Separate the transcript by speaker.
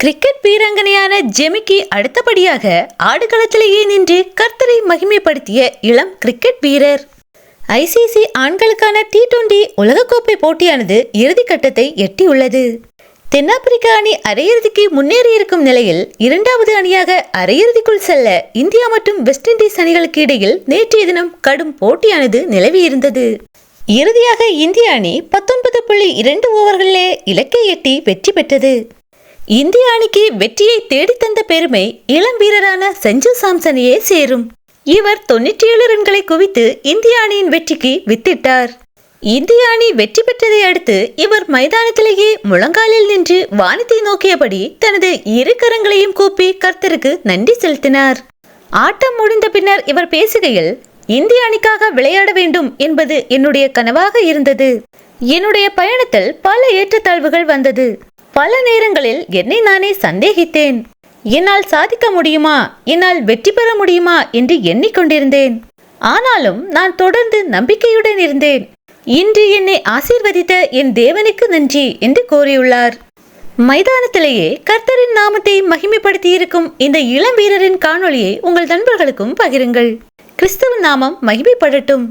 Speaker 1: Cricket வீராங்கனையான ஜெமிக்கு அடுத்தபடியாக ஆடுகளத்திலேயே நின்று கர்த்தரை மகிமைப்படுத்திய இளம் கிரிக்கெட் வீரர். ஐசிசி ஆண்களுக்கான T20 உலகக்கோப்பை போட்டியானது இறுதிக்கட்டத்தை எட்டியுள்ளது. தென்னாப்பிரிக்க அணி அரையிறுதிக்கு முன்னேறியிருக்கும் நிலையில் இரண்டாவது அணியாக அரையிறுதிக்குள் செல்ல இந்தியா மற்றும் வெஸ்ட் இண்டீஸ் அணிகளுக்கு இடையில் நேற்றைய தினம் கடும் போட்டியானது நிலவியிருந்தது. இறுதியாக இந்திய அணி 19.2 ஓவர்களிலே இலக்கை எட்டி வெற்றி பெற்றது. இந்திய அணிக்கு வெற்றியை தேடித்தந்த பெருமை இளம் வீரரான சஞ்சு சாம்சனையே சேரும். இவர் 97 ரன்களை குவித்து இந்திய அணியின் வெற்றிக்கு வித்திட்டார். இந்திய அணி வெற்றி பெற்றதை அடுத்து இவர் மைதானத்திலேயே முழங்காலில் நின்று வானத்தை நோக்கியபடி தனது இரு கரங்களையும் கூப்பி கர்த்தருக்கு நன்றி செலுத்தினார். ஆட்டம் முடிந்த பின்னர் இவர் பேசுகையில், இந்திய அணிக்காக விளையாட வேண்டும் என்பது என்னுடைய கனவாக இருந்தது. என்னுடைய பயணத்தில் பல ஏற்றத்தாழ்வுகள் வந்தது. பல நேரங்களில் என்னை நானே சந்தேகித்தேன். என்னால் சாதிக்க முடியுமா, என்னால் வெற்றி பெற முடியுமா என்று எண்ணிக்கொண்டிருந்தேன். ஆனாலும் நான் தொடர்ந்து நம்பிக்கையுடன் இருந்தேன். இன்று என்னை ஆசீர்வதித்த என் தேவனுக்கு நன்றி என்று கூறியுள்ளார். மைதானத்திலேயே கர்த்தரின் நாமத்தை மகிமைப்படுத்தியிருக்கும் இந்த இளம் வீரரின் காணொளியை உங்கள் நண்பர்களுக்கும் பகிருங்கள். கிறிஸ்துவின் நாமம் மகிமைப்படட்டும்.